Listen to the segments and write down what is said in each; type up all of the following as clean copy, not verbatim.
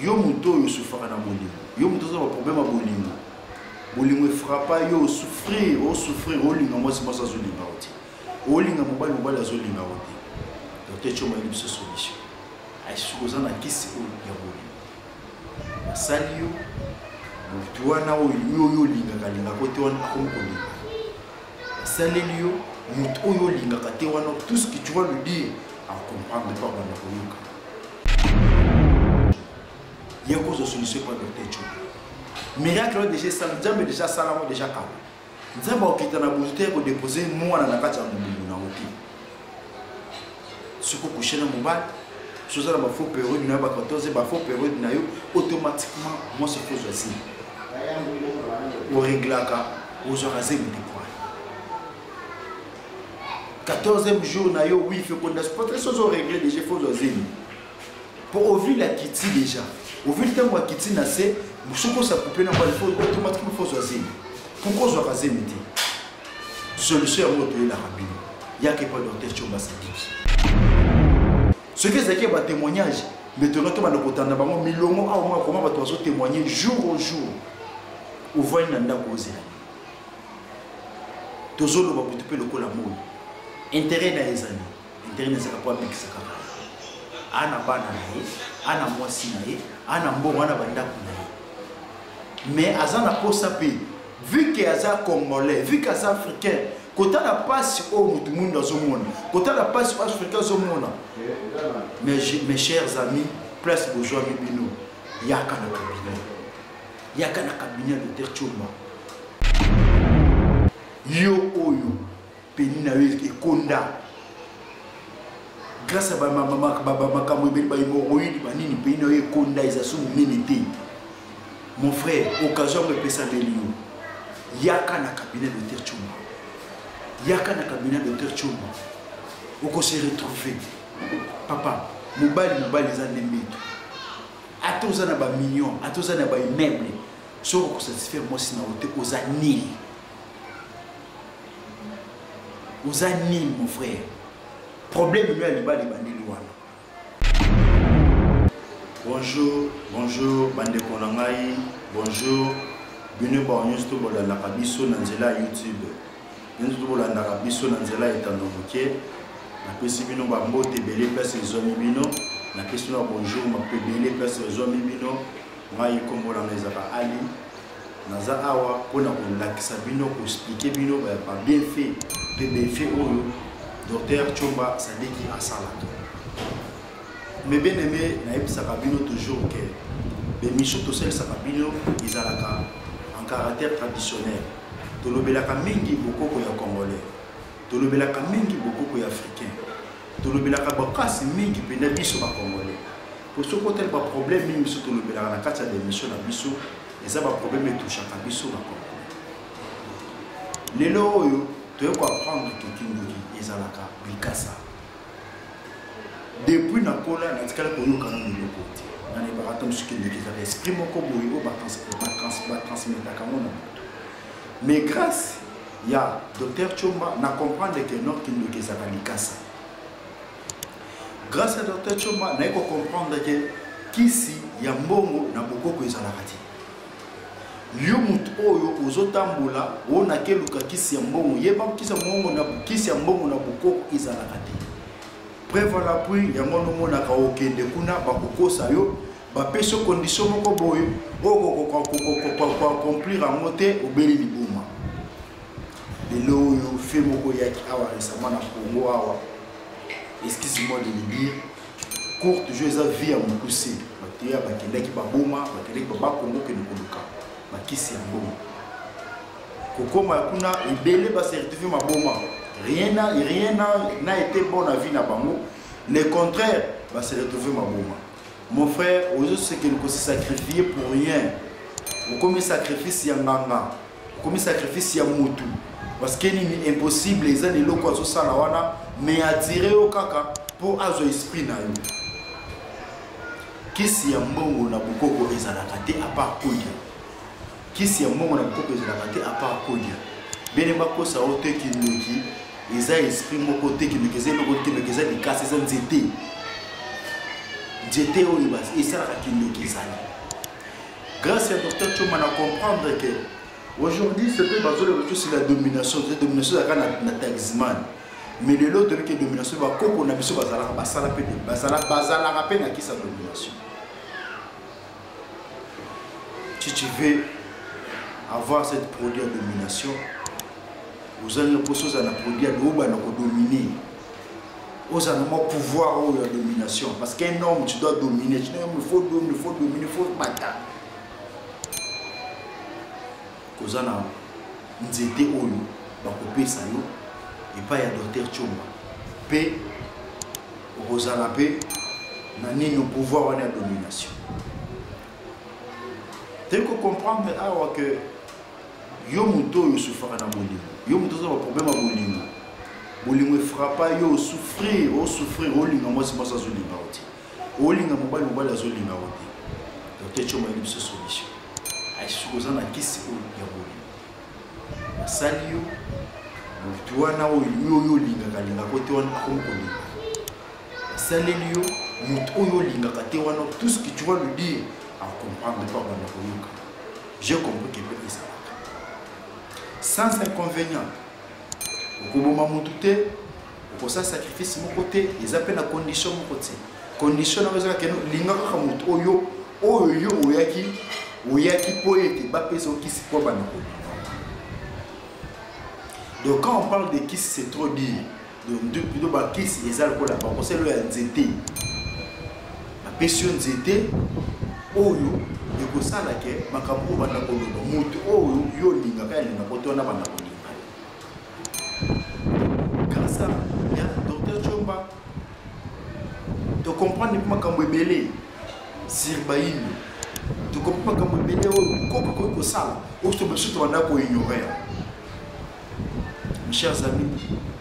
yo muto yo souffre na bolingo yo muto za problème à bolingo bolingo frappa yo souffrir o linga moi c'est pas ça zo linga oti o linga mobali zo linga oti docteur Chomba il se solution ai sukoza na kisi o ya bolingo asali yo mutu wana yo linga kalinga kote wana akomokolinga asali yo mutu oyo linga kate wana tout ce que tu vas lui dire à comprendre pas bana koyoka il y a cause de solution pour docteur Chomba miracle déjà ça nzambe déjà salamo déjà kala nzambe okita na boutique ko déposer mwana na kati ya mbulu na oti siko kushena mobile chose la faux période na ba 14 ba faux période na yo automatiquement moi c'est faux aussi au réglaka aux horaires de points 14e jour na yo oui fait qu'on a pas très chose au régler déjà faux aussi pour ouvrir la kitty déjà ouvrir le temps kitty na c'est Moussoko ça coupe na il faut automatiquement faut choisir. Pourquoi je raser midi? Solution à moto la rabine. Il y a que pas docteur Chomba ça dit. Ce que c'est que ba témoignage, mais tu notes ba na kotanda ba mo milongo a moi comment ba to témoigner jour au jour. Ou voit na ndako ozela. Tozolo ba butupe lokola mo. Intérêt na ezani. Intérêt na zaka pas bikisa ka. Ana bana na ye, ana mwasi na ye, ana mbongo ana bandako na ye. Mais Azana Posapé, vu qu'il y a Congolais, vu qu'il y a Africain, quand on a passé au monde dans ce monde, quand on a passé au Africain dans ce monde, mes chers amis, place besoin de nous, il y a qu'un cabinet. Il y a qu'un cabinet de Dr Chomba. Yo Oyo, Penina et Konda. Grâce à ma maman, mon frère, occasion de penser à Belio. Yaka na cabinet de Dr Chomba. Yaka na cabinet de Dr Chomba. On se retrouver. Papa, mobile les années. Atozana ba million, atozana ba immeuble. So ko satisfaire moi sina ote aux années. Aux années mon frère. Problème lui à liba les bandeli wana. Bonjour, bande konangai, bonjour. Bienvenue pour nous pour la kabiso nanzela YouTube. Nous pour la kabiso nanzela etandomoke. Na pesi bino ba mbote belé place zomi bino. Na pesi no bonjour ma belé place zomi bino. Ngai kombola ngezaka ali. Naza awa pona ko lakisa bino ko expliquer bino ba bien fait, bien fait oyo. Docteur Chomba Sadiki asalaka. Mais bien aimé, naïbsa kabino toujours que les missions de celle sabino ils en caractère traditionnel. Tolobelaka mingi bokoko ya congolais. Tolobelaka mingi bokoko ya africain. Tolobelaka bakasi mingi pena biso ba congolais. Pour ce côté pas problème mingi biso tolobelaka na kati ya démission na biso, et ça ba problème touche à biso ba congolais. Lelo oyo tu ko apprendre que kindoki ezalaka bikasa. Depuis na kola na tikala ko yoka na miloko ti na ne ba atom ce qui est l'esprit moko boyo ba transmettre ka mona. Mais grâce il y a docteur Chomba na comprendre que non kindoki ezalaka bikasa. Grâce à docteur Chomba na ko comprendre que kisi ya mbongo na bokoko ezalaka ti. Yo mutu oyo ozotambola wona keluka kisi ya mbongo yeba kisi ya mbongo na kisi ya mbongo na bokoko ezalaka ti. Prévoit l'appui, il y a mon nom à Kaokende Kuna, Bakokosa yo, Bapeso condition moko boyo, accomplir à monter au Beli Bouma. De l'eau, yo fait moko yaki awa récemment na Congo awa. Excusez-moi de le dire, courte jeu à vie à mon poussé. Batia bakenda ki baboma, bakenda ki bakongo ke nokoluka. Bakisi ya mboma. Kokoma kuna ebele ba certifié maboma. Rien n'a été bon à vie na bango. Le contraire, va se retrouver ma bouma. Mon frère, aujourd'hui, c'est que nous s'est sacrifié pour rien. Vous commis sacrifice ya nganga, vous commis sacrifice ya mutu. Parce que c'est impossible les années loko azo sala wana, mais attirer au kaka pour azo esprit na yo. Kisi ya mbongo na bukoko ezalaka te à part kodia. Kisi ya mbongo na bukoko ezalaka te à part kodia. Bene bakosa ote kindoki. Ils ont esprit mon côté qui me disait le côté qui me disait des casses, ils ont zété. J'étais au Libas et ça a quitté qui ça. Grâce à docteur Choma, on a comprendre que aujourd'hui c'est la domination. La domination c'est la taxman. Mais de l'autre côté, la domination va qu'on a besoin de basala rappel à qui sa domination. Si tu veux avoir cette produit de domination, vous allez poser un produit de dominer. Vous avez un pouvoir de domination. Parce qu'un homme, tu dois dominer. Il faut dominer, il faut battre. Vous avez un nzete oyo, bakopé ça yo, et pas ya docteur Choma. Pe, vous avez un pouvoir de domination. Tu peux comprendre que yo muto yo souffre na bolingo. Yo muto ça problème à bolingo. Bolingo frappa yo souffrir, o linga moi c'est pas ça zo linga oti. O linga mobile zo linga oti. Donc tu as une solution. Ai sukoza na kisi o ya bolingo. Sali yo mutu wana o yo linga kalinga kote wana akomokolinga. Sali yo mutu o yo linga kate wana tout ce que tu vas lui dire à comprendre pas dans le. J'ai compris que c'est ça. Sans inconvénient. Au moment où tu es, au sacrifice mon côté, ils appellent la condition mon côté. Condition dans laquelle que l'inga kamut oyo oyaki poète bapé son qui c'est quoi banako. Donc quand on parle de kiss c'est trop dire. Donc depuis le bas kiss les alcool là parce que le nzete. La passion nzete oyo et ça là que makambo banako mutu oyo yo linga ka linga koto na banako. Grâce à docteur Chomba, tu comprends comment quand vous belé Sirbaïn, tu comprends comment vous belé au ça, au se monsieur tu vas ignorer. Mes chers amis,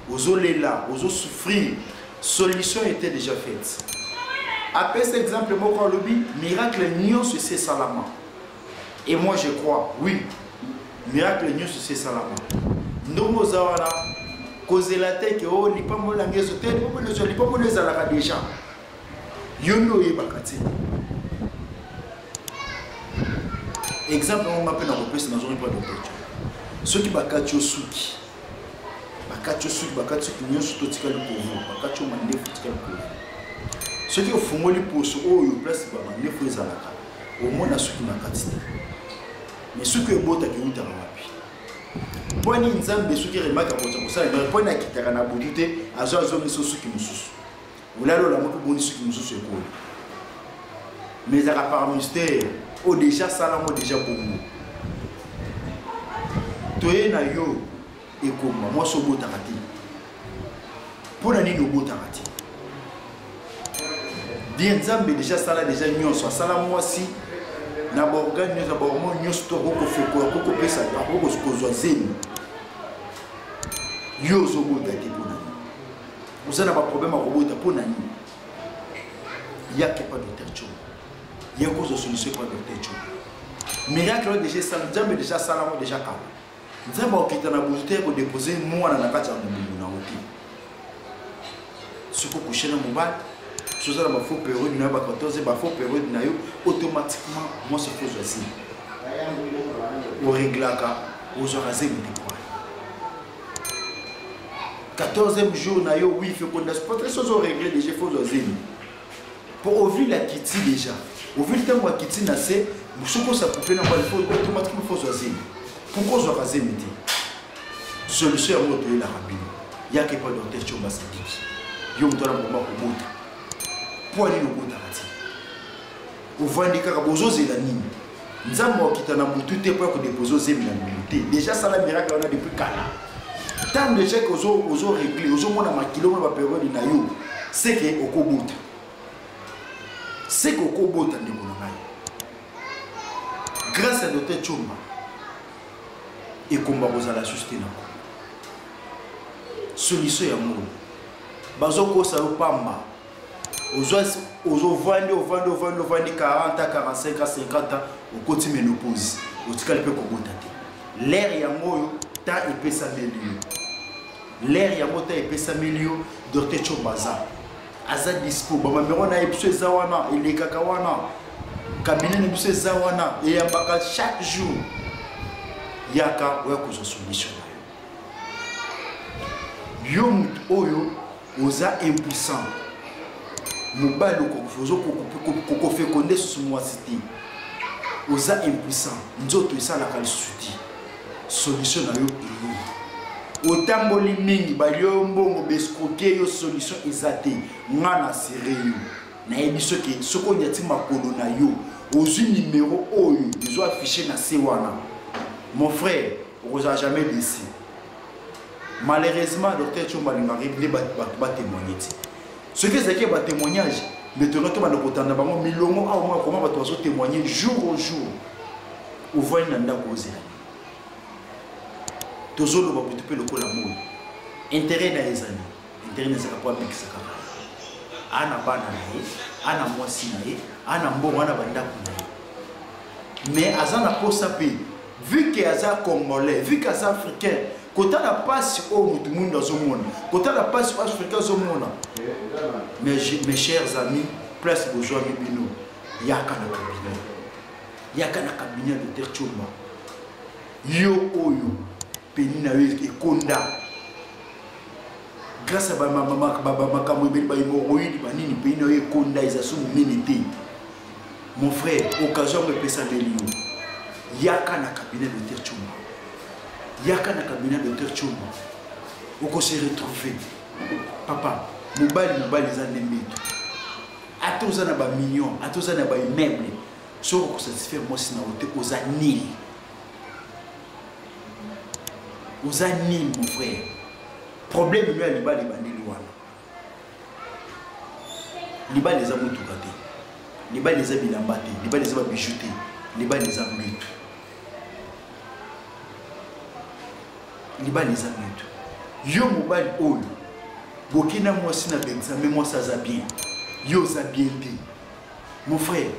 aux eaux là, aux eaux souffrir, solution était déjà faite. Après cet exemple, moi le miracle nion sur ces salamans. Et moi je crois, oui, miracle nion sur ces salamans. Nous zawara causer la tête que oh lipa mo la ngezo te lipa mo les ala déjà yono yebakati exemple on m'appelle na repese na zone pas docteur ceux qui bakati osuki bakati nyonso to tikali kovo bakati o mande tikali kovo ceux qui ofungoli poso oyo place ba mande fo ezalaka au moins na suki na katite mais ceux qui ebota ki utara wapi poni nzambe soki remaka kota kosala mais poni akitaka na budute azo miso soki mususu ulalo la moko boni soki mususu ekolo mais à part mystère o déjà sala mo déjà bongo toye na yo ekoma moi so bota kati pona nini obota kati bien nzambe déjà sala déjà nyonso sala moi si na borgane nous abordons nyonso to ko feko ko pesa ko ko zemi yo zo bota te pona vous avez un problème à robota pona ni il y a que pas docteur Choma il y a cause de solution pas docteur Choma miracle déjà ça nzambe déjà sala mo déjà ka nzambe okita na budute ko déposer mwana na kati ya mungu na oti ce ko kushena mobile chose à la faux période na ba 14 ba faux période na yo automatiquement moi se faut choisir au réglaka aux horaires de 14e jour na yo oui fait qu'on a pas très chose au régler déjà faut choisir pour ouvrir la kitty déjà ouvrir le temps kitty na c'est musuko ça couper na ba faut automatiquement faut choisir pourquoi je raser midi solution à moto la rapide il y a que pas docteur Choma ça dit yo mtona bomba ko bota pour aller au bout d'arrêter. Au vendika kabozo la nini. Nzambe okita na mutu te pour déposer zemi na minuté. Déjà ça la miracle on a depuis kala. Tant déjà que ozo régler, ozo mona makilo ba période na yo, c'est que okobota. C'est que okobota ndeko na ngai. Grâce à docteur Choma et combat bozala sustain na. Solution ya mo. Bazoko sa opamba. Aux vendre 40 à 45 à 50 ans, au côté ménopause, au tical peut combattre. L'air yamoyo, ta épaisse à milieu. L'air yamota épaisse à milieu, docteur Chobaza. aza dispo ba numéro na ebiso ezawana elekaka wana cabinet na biso ezawana eyambaka chaque jour yaka oya kozwa solution yo mutu oyo oza impuissant mobali kokofekonde susu mwasi te oza impuissant nzoto esalaka lisusu te solution na yo eyo otamboli mingi balio mbongo bescroquer yo solution eza te ngana sere yo nayebi soki soko nyati makolo na yo ozwi numéro oyo ezo affiché na se wana mon frère okozala jamais déçu. Malheureusement docteur Tchomba lingari ba témoigner ti ce que c'est que ba témoignage mais to noto ba kotanda bango milongo a moi comment ba to témoigner jour au jour au voix na ndako ozela tozolo ba butu pe lokola mo intérêt na ezani intérêt na zaka kwa bikisa kaka ana bana na ye ana mwasi na ye ana mbongo ana bandako na ye mais azana posa pe vu que aza congolais vu que aza africain kota la passe au tout le monde dans ce monde kota la passe au africain au monde mes chers amis place besoin bino yaka na cabinet de Terchomba yo oyo penina e konda grâce à maman makambo ebeli ba hémorroïde banini penina e konda izasu minité mon frère occasion me pesa de lieu yaka na cabinet de Terchomba yaka na cabinet de Terchomba oko se retrouver papa mobali za nembeto atoza na ba million atoza na ba immeuble soko ko satisfaire moi sina ote oza nil mon frère problème lui a libali bandeli wana libali za mutuka te libali za bilamba te libali za bijou te libali za mbeto libali za mbeto yo mobali oyo bokina mwasi na examen mwasi aza bien yo za bien te mon frère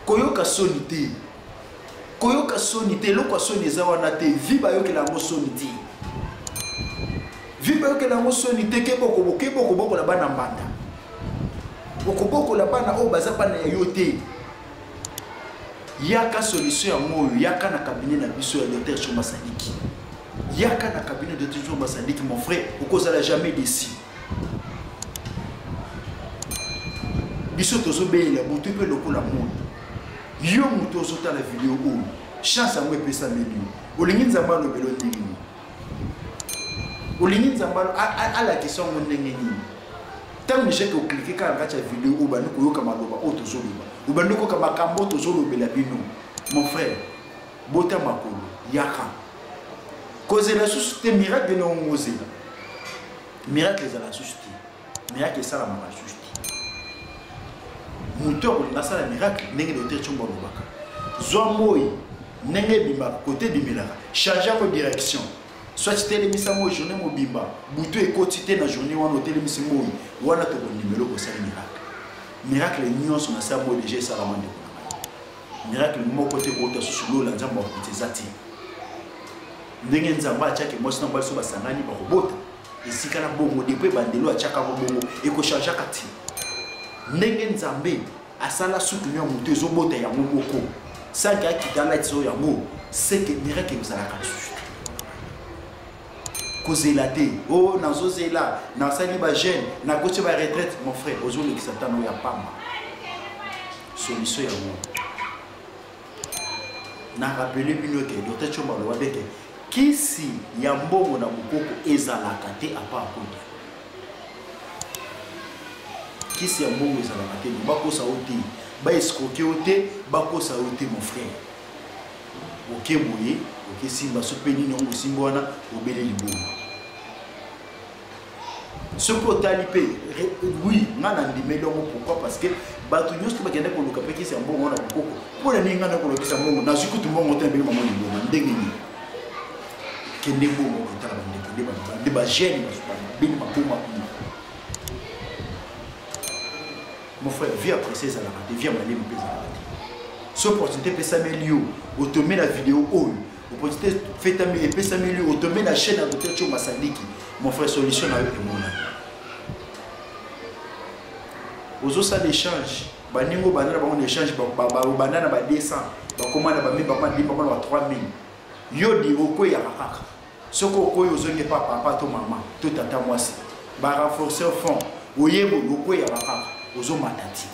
koyoka soni te loko soni eza wana te viba yokela ngo soni te viba yokela ngo soni te keboko la bana mbanda boko la bana o baza bana ya yo te yaka solution ya moyo yaka na cabinet na biso ya docteur Chomba Sadiki yaka na cabinet de docteur Chomba Sadiki mon frère okozala jamais déçu biso tozobeyela butu pe lokola moyo yo muto ozota la vidéo oyo chance amwe pesa menu olingi nzamba lobelo ndenge nini olingi nzamba ala question ngo ndenge nini tant que ko cliquer ka ngata vidéo oyo bani koyoka maloba o tozoloba ubandi ko kama kambo tozolobela bino mon frère bota makolo yaka cause la société miracle no ngozela miracle za la société miracle ça la mara société moteur na sala miracle ndenge docteur Chomba lobaka zwa moyi ndenge bimba côté bimelaka changer ko direction soit telemisa mo journée mobimba butu ekoti te na journée wana telemisa moyi wana to bonimelo ko sala miracle nyonso na sa mo déjà sala mande miracle mo côté ko to susulo la nzamba ko tezati ndenge nzamba achake mo sina baliso basangani ba robota esikana bongo depuis bandelo achaka bongo eko changer kati ndenge nzambe asala soutenir mutu ezobota ya moko saka kitala tso ya mo c'est que miracle vous ala kasu kozela te oh nazozela na sali ba jeune na koche ba retraite mon frère ozolo ki satano ya pamba solution ya mo na rappeler bino ke docteur Chomba lo wabeke kisi ya mbongo na mukoko ezalaka te apa akodia kisi ya mbongo ezalaka te bakosa ote ba escroquer ote bakosa ote mon frère oke boye oke simba sopeni nongo simbona obele libongo ce côté alipé oui ngana ndimelo pourquoi parce que batu nyusto bakenda ko luka pekisi ya mbongo na bukoko pona ni ngana ko lokisa mbongo na zikutu mbongo tembe mama libongo ndenge ni kende mbongo kutala bande ba jeune bini mapuma mon frère viens apprécier ça la raté viens m'aller me peser la raté ce opportunité pesa melio automé la vidéo all opportunité fait ta pesa melio automé la chaîne à docteur Chomba Sadiki mon frère solution na yo emona Ozo ça l'échange. Baningo banana ba on échange banana ba 200. Ba commande ba 1000 ba commande 3000. Yo di oko ya kaka. Soko oko yo zonge papa to maman, to tata mwasi. Ba renforcer fond. Oyebo oko ya kaka. Ozo matati.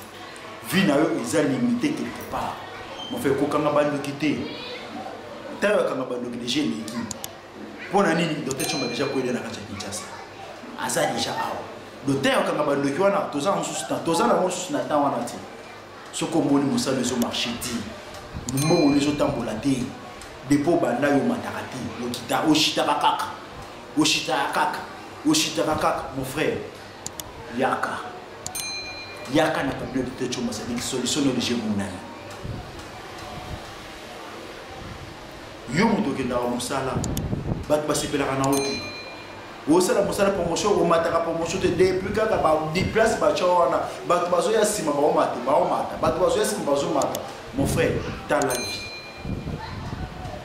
Vie na yo eza limité quelque part. Mon frère kokanga bando kité. Tayo kanga bando ki déjà l'équipe. Pona nini docteur Chomba déjà ko ide na kacha Kinshasa. Aza déjà awa. Docteur kanga bando ki wana toza na mosusu na temps wana ti. Soko mboni musala zo marché ti. Mbongo lezo tambola te. Depo banda yo matarati. Okita oshita kaka. Oshita kaka mon frère. Yaka na pablo de Chomba c'est une solution de jeu monani. Yo muto ke ndawa musala. Bat basepela kana oti. Osala musala promotion o mataka promotion te depuis kaka ba déplace ba chawana. Bat bazo ya sima ba omata. Bat bazo ya sima bazo mata. Mon frère, dans la vie.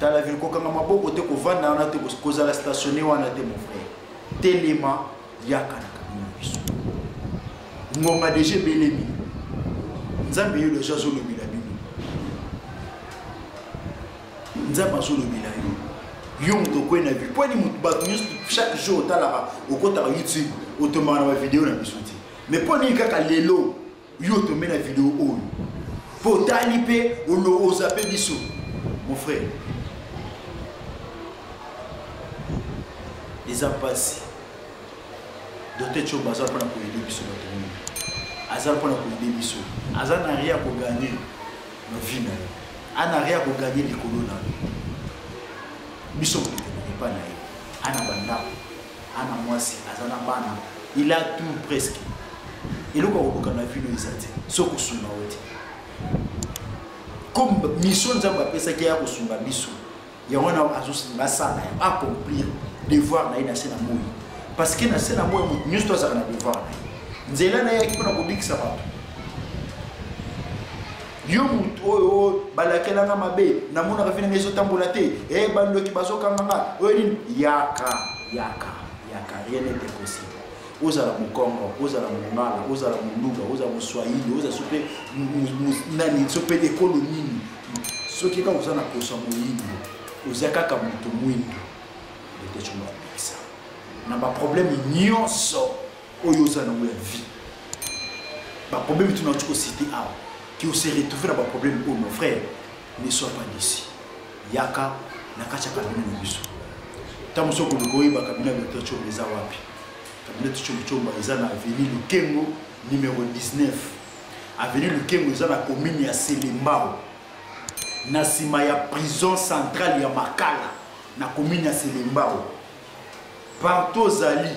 Dans la vie ko kanga maboko te ko vanda na te ko za la stationner wana te mon frère. Telema yaka na kabino biso. Ngonga deje belemi. Nzambe yo deja zo lobi la bibi. Nzambe zo lobi la yo. Yo muto ko na vie. Poni muto ba chaque jour talaka okota YouTube otomana ma vidéo na biso ti. Mais poni kaka lelo yo to mena vidéo o. Po talipe olo ozape biso. Mon frère. Les a passés. Docteur Chomba Azar pour la aider biso na Azar pour la aider biso. Azar n'a rien pour gagner nos vies. Azar n'a rien pour gagner les colons. Biso ne pas naïf. Ana banda, ana mwasi, Azar na bana. Il a tout presque. Et le quoi on a vu le isati. Soko suna oti. Comme mission nzamba pesa ki ya kosunga biso. Ya wana azusi ngasala accomplir devoir na ina sena moyi. Parce que na sena moyi nyuso to za na devoir. Nzela na yaki pona kobikisa ba. Yo mutu oyo balakela nga mabe na mona ka fina ngeso tambola te. Bando ki bazoka nga. Oyo ni yaka rien n'est possible. Ozala mukongo, ozala mungala, ozala munduga, ozala muswahili, ozala sope nani sope ekolo nini. Soki ka ozana kosa moyindo, ozaka ka muto mwindo. De Chomba bisa. Na ba problème nyonso oyo ozana na vie. Ba problème tu na tuko cité a qui se retrouver na ba problème pour mon frère, ne sois pas d'ici. Yaka na kacha kabina biso. Tamuso ko koyiba kabina de Chomba za wapi? Cabinet Chomba est à l'avenue Lukengo numéro 19. Avenue Lukengo est à la commune ya Selembao. Na sima ya prison centrale ya Makala. Na commune ya Selembao. Partout Zali.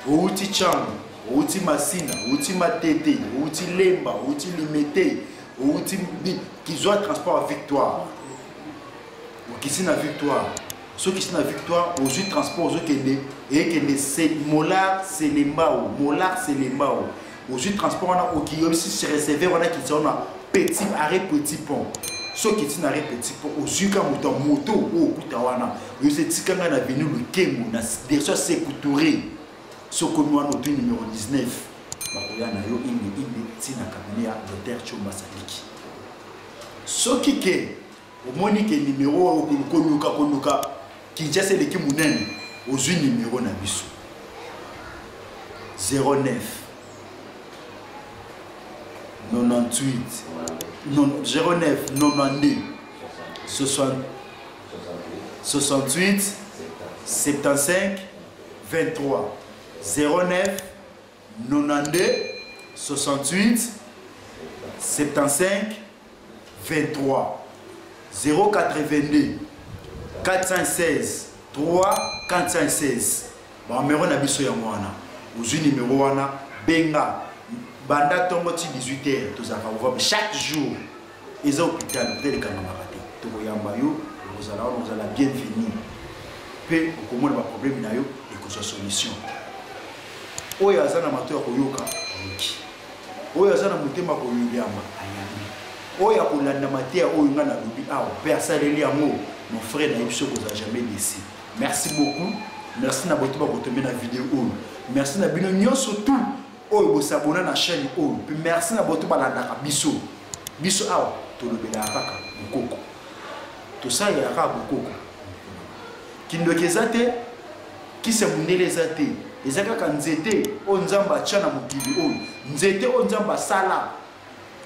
Outi Changu, Outi Masina, Outi Matete, Outi Lemba, Outi Limete, Outi Kizwa transport à Victoire. Ou qui na Victoire. Ceux qui sont à Victoire, aux yeux de transport, aux yeux qui c'est Molar, c'est les Mbao. Molar, c'est les Mbao. Aux yeux de transport, on a qui aussi se réservé, on a qui sont à petit arrêt, petit pont. Ceux qui sont à arrêt, petit pont, aux yeux de moto, ou Koutawana. Ils étaient quand même venus le Kemo, déjà c'est couturé. Ceux qui nous ont noté numéro 19. Bakoyana yo indi tina kabinia Docteur Chomba Sadiki. Ceux qui au moins que numéro konuka Kinshasa l'équipe munene aux numéro na biso 09 98 09 92 68 75 23 09 92 68 75 23 082 416 3 416. Bon numéro na biso ya mwana. Ozu numéro wana benga banda tongo ti 18h tozaka voir chaque jour eza hôpital peut-être kanga makate. To yamba yo ozala bienvenue. Pe okomona ba problème na yo et que soit solution. Oyo azana mato ko yoka oki. Oyo azana mutema ko yamba ayami. Oyo akolanda matia oyo nga na lobi awo personne yango. Mon frère n'a jamais laissé. Merci beaucoup. Merci na boto ba kotombe na vidéo. Merci na bino surtout oyo bosabona na chaîne oyo. Puis merci na boto balandaka biso. Biso awa tolobela kaka bokoko. To ça ya kaka bokoko. Kindoki ezate kisa mundele ezate. Ezaka ka nzete o nzamba tcha na mokili oyo. Nzete o nzamba sala.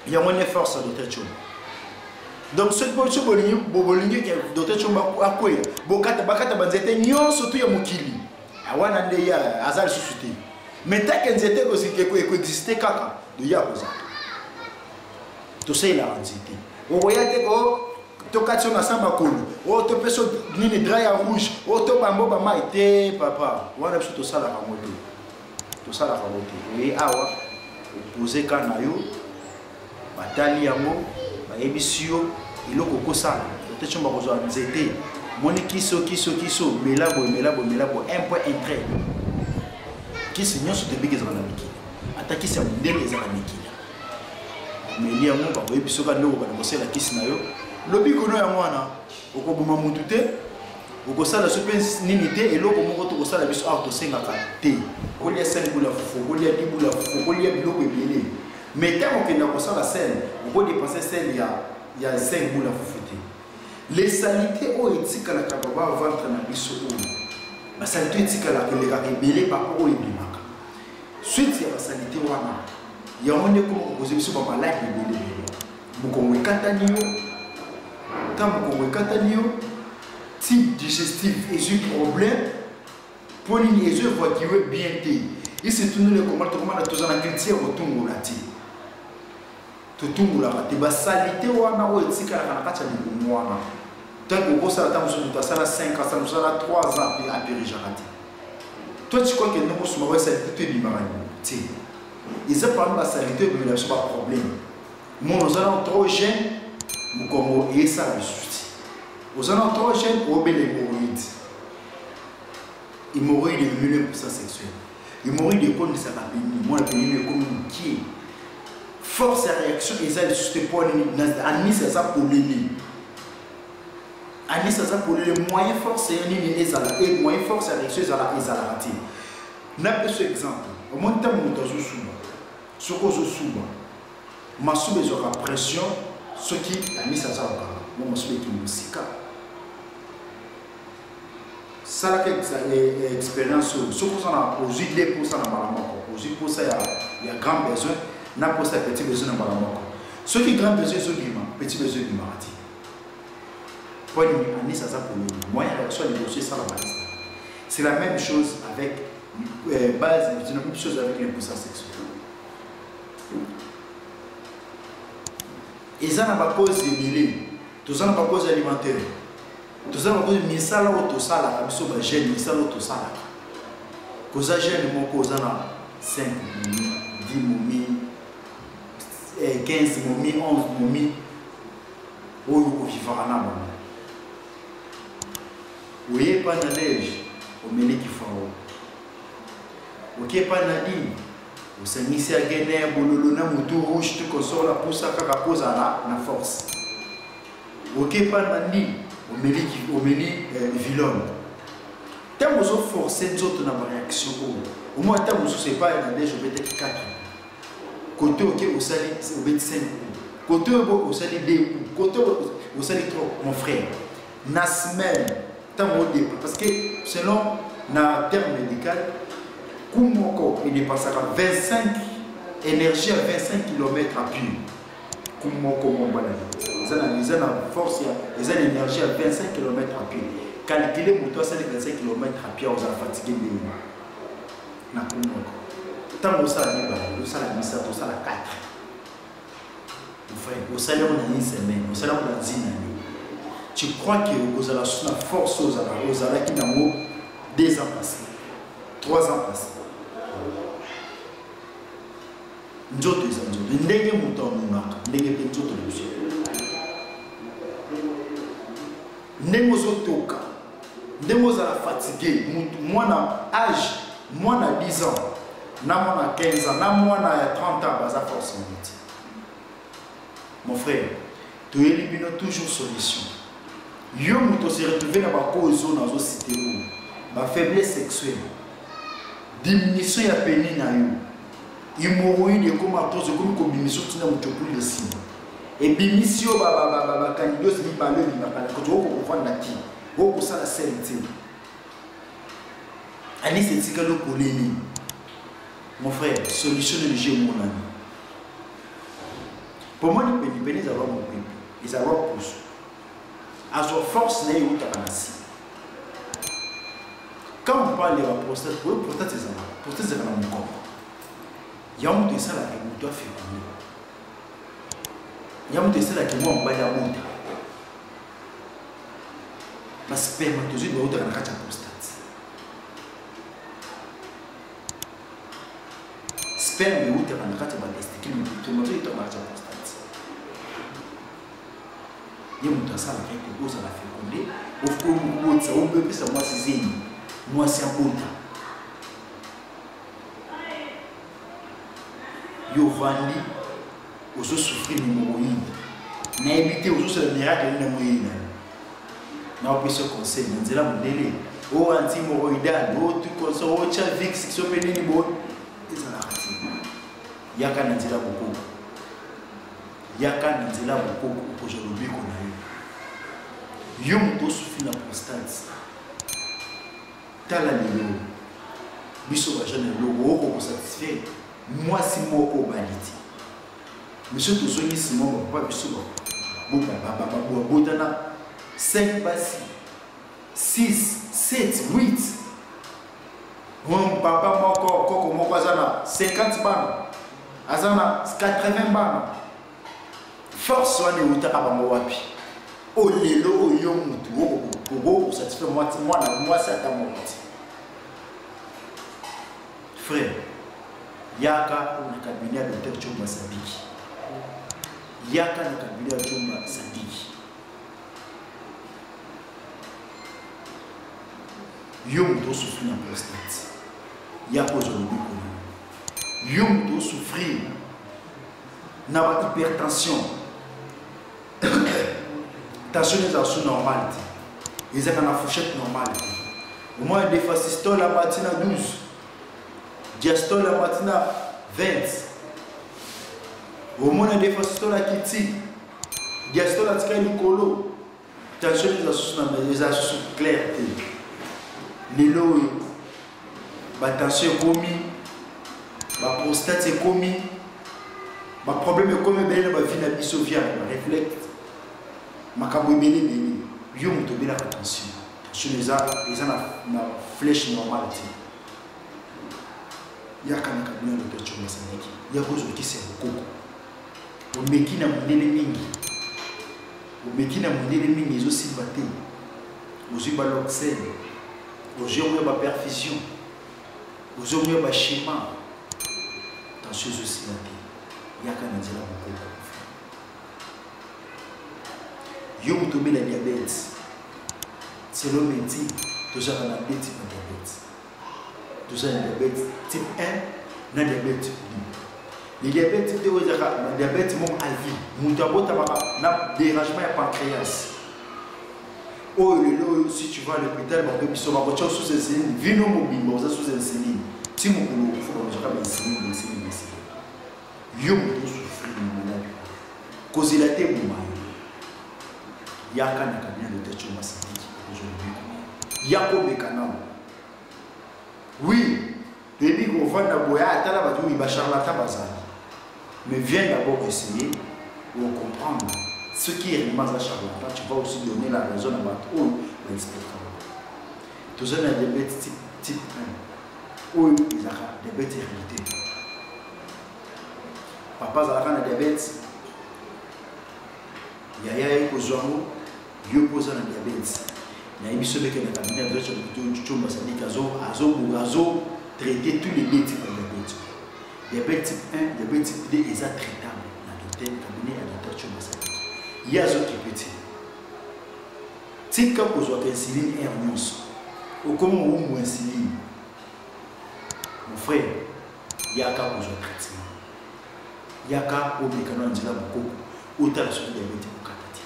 Ya mone force Dr. Chomba. Donc ce que bolingi que Dr. Chomba akoya. Bakata banzete nyonso tu ya mokili. Awana nde ya azali susute. Mais tant que nzete ko exister kaka de ya koza. To ça la nzete. O voyate ko to katso na samba kolo. O to peso nini dry rouge. O to bambo ba maite papa. Wana biso to sala ka moto. To sala ka moto. Et awa poser kana yo batali yango bayebisio iloko kosala Dr. Chomba kozwa nzete moni kiso melabo un point un trait kisi nyonso te biki ezala na mikili ata kisi ya mondele ezala mikili meli yango bakoyebiso ka ndeko bana kosala kisi na yo lobi kono yango wana okoboma mutu te okosala so mpe nini te eloko moko tokosala biso awa tosengaka te kolia 5 bula fufu kolia 10 bula fufu kolia biloko ebele. Mais tant qu'on a la scène, on peut dépenser celle il y a 5 boules à foutre. Les salités ont été que la cababa ventre na biso. La salité est que la rebelle par rapport au ibimaka. Suite il y a la salité wana. Il y a on est comme poser biso ba malade rebelle. Mukongo katanio. Tant mukongo katanio type digestif et ce problème pour les yeux voient qui veut bien té. Il se tourne le comment tous en critique autour de la ti. Tutungula te basalite wana o etika na kati ya mwana tango ko sala tamu so sala 5 ans ça sala 3 ans puis apérija kati toi tu crois que nous sommes va salite te bimarani ti ils ont parlé basalite mais là c'est pas problème mon nous allons trop jeune mu Congo et ça le souci aux allons trop jeune au bel hémorroïde est mieux pour sa sexuelle hémorroïde est pour sa rapide moi la pénible comme qui force à réaction et ça juste pour Anis ça pour lui Anis ça pour le moyen force et moyen force à réaction ça la raté n'a pas ce exemple au moins temps où dans souba ce qu'on souba ma souba sur la pression ce qui Anis ça moi ma souba qui musique ça la expérience ce qu'on a aux idées pour ça dans aux idées pour ça il y a grand besoin n'a pas ça petit besoin dans balamoko ceux qui grand besoin ceux qui petit besoin du mardi pour Anis ça pour le moyen d'action de dossier ça la base c'est la même chose avec base c'est la même chose avec les puissances sexuelles et ça n'a pas cause de tout ça n'a pas cause alimentaire tout ça n'a pas cause de misala ou tout ça la biso ba gène misala ou tout ça la cause gène mon cause na 5 10 momi 15 momi 11 momi oyo ko vivara na mama oye pa na neige omeli kifao oke pa na di osangisi agene bololo na moto rouge tu console la poussa kaka poza na force oke pa na di omeli vilone tant vous forcer nzoto na réaction au moins tant vous c'est pas na neige peut-être 4 côté ok au sali au 25 côté au sali 2 côté au sali 3 mon frère na semaine tant au départ parce que selon na terme médical kumoko il dépasse à 25 énergie à 25 km à pied kumoko mon balade ils ont la force ils ont l'énergie à 25 km à pied calculer pour toi c'est 25 km à pied aux fatigué na kumoko tant au sali au sali misa au sali 4 frère au sali on a une semaine au sali on a 10 années tu crois que vous avez la force aux ala qui n'ont 2 ans passés 3 ans passés nzoto ezanzo ndenge muto amonaka ndenge pe nzoto lusi ndenge ozotoka ndenge ozala fatigué mwana âge mwana 10 ans na mwana 15 ans na mwana ya 30 ans baza force minute mon frère toyeli bino toujours solution yo muto se retrouver na bakozo nazo cité ba faiblesse sexuelle diminution ya pénis na yo Hémorroïde comme arthrose comme combinaison qui n'a pas de signe. Et bimisio candidos ni balé ni bakala ko to ko fa na ki ko ko sala sente ani c'est tika le koleni mon frère solution de jeu mon ami pour moi les bénis avoir mon peuple ils avoir pousse à sa force n'est où ta kanasi quand on parle de la prostate c'est dans mon corps il y a un de ça là qui doit faire il y a un test là qui moi on va la monter la spermatozoïde doit être dans la prostate sperme doit être dans la testicule mais spermatozoïde doit être dans la prostate il y a un test là qui pose à la fécondé au ça on peut ça moi c'est zéni moi c'est un bonta yo vandi aux autres souffrir d'hémorroïdes. N'a évité aux autres le miracle d'hémorroïdes. N'a pas ce conseil, on dit là mon délai. Oh anti-hémorroïdal, oh tout comme ça, oh Chavix, qui sont pénés les mots. Ils ont l'arrêté. Yaka n'a dit là beaucoup. Yaka n'a dit là beaucoup pour aujourd'hui qu'on a eu. Yom to souffrir la prostate. T'as la néo. Biso va jamais le gros pour satisfaire. Moi si moi au baliti. Monsieur Touzoni Simon, papa, monsieur, Botana, 5 passes, 6, 7, 8. Mon papa, mon cousin, 50 balles, Azana, 80 balles. Force soit de Outa Wapi. Oh, les lots, yom, pour satisfaire moi, c'est à ta mort. Frère, Yaka, on a cabinet de Dr. Choma Sabiki. Yaka na kabila chumba sadiki yom to souffrir en prostate yako aujourd'hui connu yom to souffrir na hypertension tension les assos normale ils ont une fourchette normale au moins des fois systole la matinée 12 diastole la matinée 20 au moins des fois c'est la kitty diastole la tika likolo tension les assos claires les lots ba tension commis ba prostate est commis ba problème comme ben ba vie na biso via réflexe makabo beni beni yo muto bela attention les na flèche normale yakana kabina le pecho masaniki yakozo kise kokoko omekina mondele mingi ezo simba te ozwi ba loxel ozwi oyo ba perfusion ozwi oyo ba schéma tension ezo simba te yaka na nzela mokoko yo moto obela diabete selo menti tozala na deux types de diabète tozala na diabète type 1 na diabète type 2. Le diabète type 2 le diabète mon à vie mon na dérangement ya pancréas oh le si tu vas à l'hôpital on peut biso ba ko sous insuline vino mobimba oza sous insuline ti mokolo faut ba jaka insuline yo moto souffrir de maladie cause la te boma yaka na kabina de techo masiki aujourd'hui yako bekana oui depuis qu'on va na boya atala ba tu ba charlatan bazali. Mais viens d'abord essayer de comprendre ce qui est réellement un charlatan. Tu vas aussi donner la raison à votre l'inspecteur. Tous un diabète type 1. Où ils ont un diabète hérité. Papa a un diabète. Yaya est posé un diabète. Il y a une mission qui est dans le cabinet de traiter tous les deux types de diabète. Diabète type 1, diabète type 2, ils sont traitables dans le cabinet de Dr. Chomasaki. Il y a d'autres petits. Si quand vous avez insuline et un monstre, ou comment vous avez insuline, mon frère, il y a qu'à vous avez traitement. Il y a qu'à vous avez un beaucoup, autant sur le diabète au catati.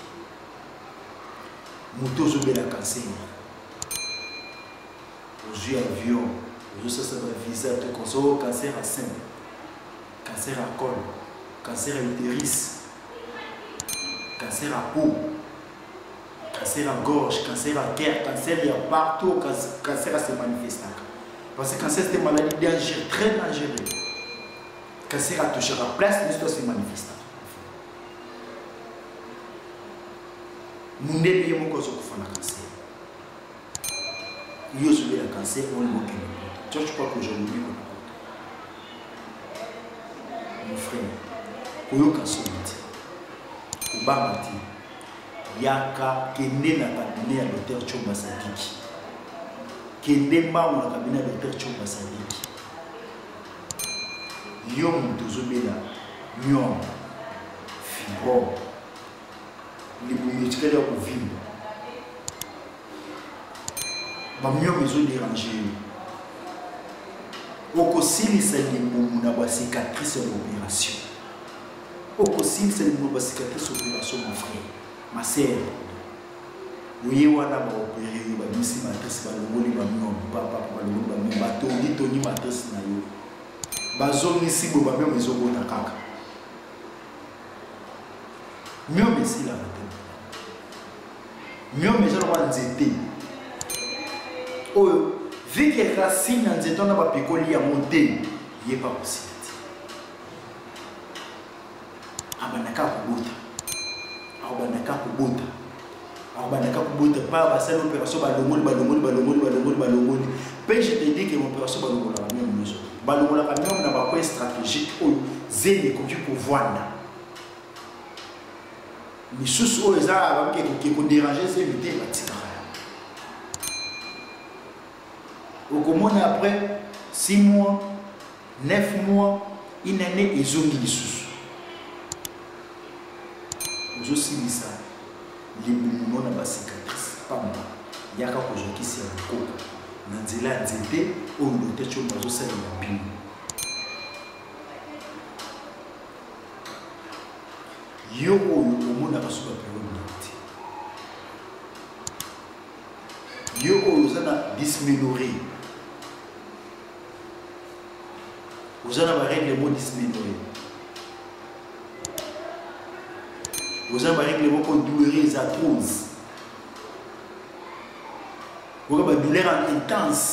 Moto vous avez la cancer. Vous avez avion, vous avez visa, tout comme ça, cancer à 5. cancer à col, cancer à utérus, cancer à peau, cancer à gorge, cancer à cœur, cancer il y a partout, cancer à se manifester. Parce que cancer c'est une maladie dangereuse, très dangereuse. Cancer a touché la place, l'histoire se manifeste. Nous n'avons pas de cancer. Il y a le cancer, on le moque. Tu crois que je le dis. Mon frère, il y a un cancer. Il y a un cancer. Il y a un cabinet à docteur Chomba Sadiki. Kende mama na cabinet à docteur Chomba Sadiki. Yom tozobela, yom, fibrom. Les médicaments pour vivre. Mieux besoin de déranger. Au possible, c'est une cicatrice d'opération. Au possible, c'est une cicatrice d'opération, mon frère, ma sœur. Oui, on a opéré, on a mis ici matrice, on a mis papa, on a mis matrice. Bazon ici, on a mis maison de kaka. Mieux ici la matin. Mieux mais on va dire oh vu que racine en disant on a pas pécoli à monter il est pas possible abanaka kubota abanaka kubota abanaka kubota pas passer l'opération balongoli puis je te dis que l'opération balongoli la même mesure balongoli la même na ba quoi stratégique oh zéné comme tu pour voir mais sous eux ça qui déranger c'est éviter la tika. Au comment après 6 mois 9 mois une année ils ont mis sous aux aussi ça les mouvements na cicatrice pas moi il y a quelque chose qui s'est encore na nzela nzete au docteur Chomba zo ça la bim yo au monde a reçu la période yo au zana dysménorrhée vous avez règle le mot dysménorrhée vous avez règle le mot douloureuse arthrose vous avez douleur intense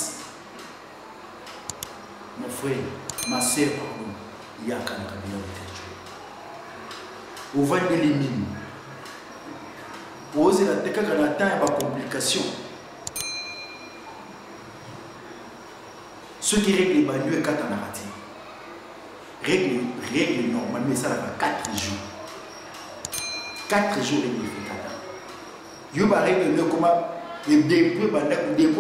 mon frère ma sœur pardon il y a quand même vous voyez les mines. Vous osez la tête quand on atteint des complications. Ceux qui règlent les manuels quand on a raté. Règle normalement, mais ça va 4 jours. 4 jours règle les kata. Vous va régler le comment les dépôts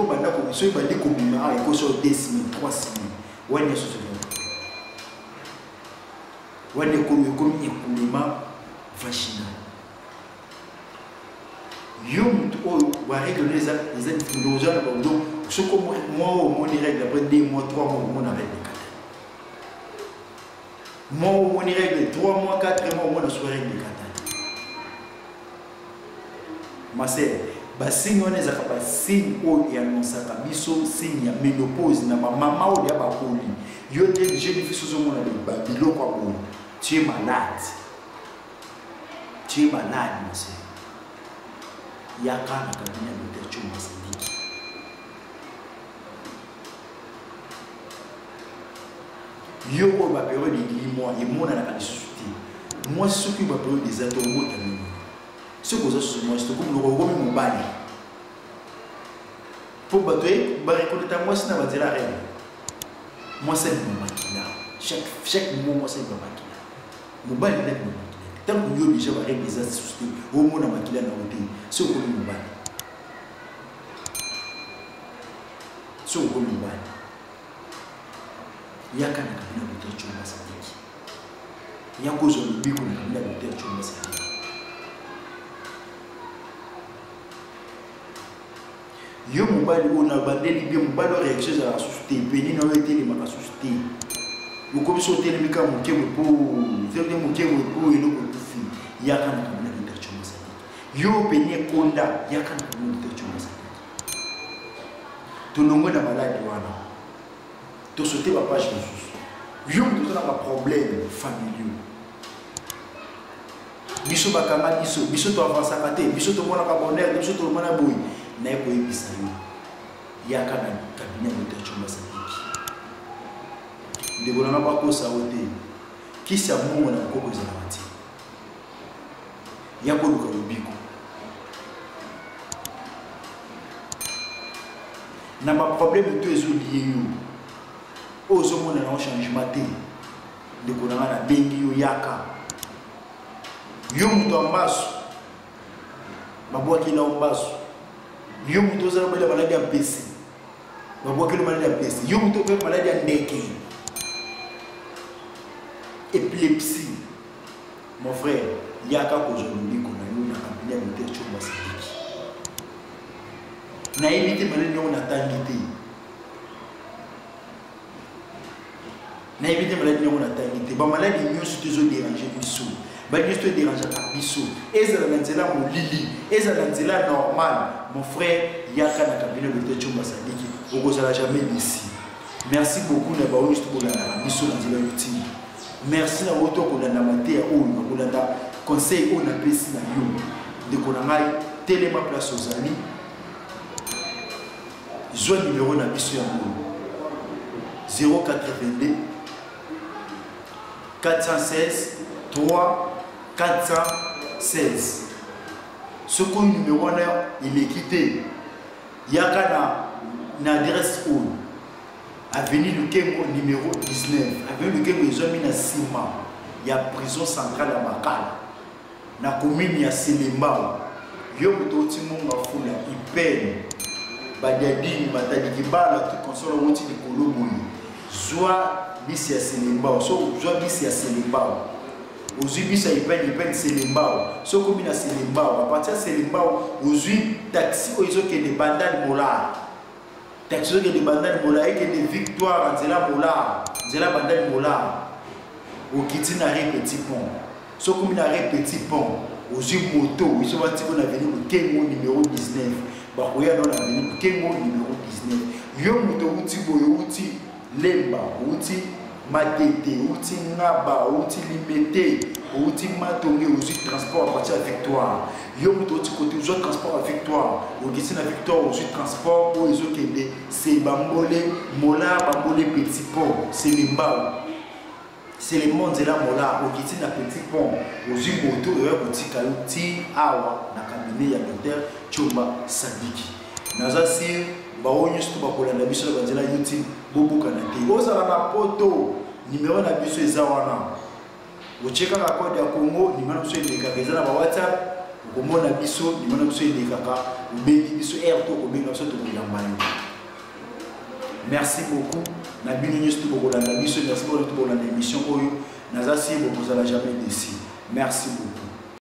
comme ceux qui ont dit qu'on sur 2 semaines, 3 semaines. Où est-ce que vous avez comme écoulement vaginal. Yom va régler les influences. Ce que moi, on règle après 2 mois, 3 mois, on arrête les cas. Moi, on règle 3 mois, 4 mois, on soit règle les cas. Ma sœur, signe on est à signe où il y a un signe de ménopause, na maman ou ya bakoli. Yo des jeunes filles sur mon babilo quoi. Tu es malade. Tu es malade, ma sœur. Il y a quand même un docteur Chomba Sadiki. Yo va période de 10 mois et moi na la société. Moi ce qui va période des atomes ce que vous avez moi c'est comme le roi mon bali. Pour battre ba reconnaître moi c'est na va dire la règle. Moi c'est mon makina. Chaque mois moi c'est mon makina. Mon bali n'est mon makina. Tant que yo déjà va règle des sociétés au moins na makina na côté. C'est comme mon bali. C'est comme mon bali. Il y a quand même un docteur Chomba Sadiki. Il y a cause de bico na docteur Chomba Sadiki. Yo mobali on a bandeli bien mobali réaction à la société peni na été les ma société. Vous comme sauter les mika mon kemo pour faire des mon kemo pour et non pour fi. Il y a quand même un docteur Chomba Sadiki. Yo peni konda il y a quand même un docteur Chomba Sadiki. Tout le monde a malade wana. To sauter ma page de sous. yo moto na problème familial biso bakanga biso to avançaka te biso to mona ka bonheur biso to mona boyi na ko ebisa yo yaka na cabinet de Chomba Sadiki ndeko na bakosa ote kisi ya mungu na koko za mati yako luka lobiko na ba problème to ezo lié yo ozo mona na changement te ndeko na bengi yo yaka yo muto ambaso babwaki na ambaso yo muto za bala maladi ya pesi babwaki na maladi ya pesi yo muto pe maladi ya ndeke épilepsie mon frère yaka ko jolobiko na yo na cabinet de Chomba Sadiki na éviter maladi on attend te na éviter maladi on attend te ba maladi nyonso tezo déranger biso ba nyonso déranger biso ezala na nzela molili ezala na nzela normal mon frère yaka na cabinet de Chomba Sadiki okozala jamais déçu. Merci beaucoup na ba nyonso bolanda biso na nzela utile. Merci na woto kolanda maté o na kolanda conseil o na pesi na yo de konangai telema place aux amis. Zone numéro na biso ya 082 416 3 416. Ce numéro là il est quitté. Yaka na adresse où avenue Lukengo numéro 19. Avenue Lukengo ils na Sima. Il y a prison centrale à Makala. Na commune ya Selembao. Yo mutoti munga fula ipene. Badiadini batadiki bala tu console woti de kolobuni. Zwa bisi ya Selembao. So zwa bisi ya Selembao. Aujourd'hui, bisi ya ipene Selembao. So commune ya Selembao. À partir de Selembao, aujourd'hui taxi oizo ke de bandani mola. Taxi oizo ke de bandani mola et que de victoire nzela mola. Nzela bandani mola. Au Kitina Petit Pont. So commune ya Petit Pont. Aujourd'hui moto, ils ont bâti qu'on a venu le Kengo numéro 19. Bakoya dans la venu le Kengo numéro 19. Yo moto uti boyo uti lemba uti matete uti ngaba uti limité uti matonge uti transport à partir de Victoire. Yo moto uti côté uti transport à Victoire. Au Kitina Victoire uti transport pour les autres kende c'est bambole mola bambole Petit Pont c'est limba. C'est le monde de la mola au kiti na Petit Pont aux moto et au petit kaluti awa na cabinet ya docteur Chomba Sadiki. Naza si ba onyesto ba kolanda biso ba nzela YouTube bobuka na te. Ozala na poto numéro na biso ezawana. Ocheka ka code ya Congo numéro biso eleka ezala ba WhatsApp komona biso numéro biso eleka ka ubengi biso air to kobenga biso to koyamba. Merci beaucoup. Merci beaucoup pour l'émission. Merci beaucoup.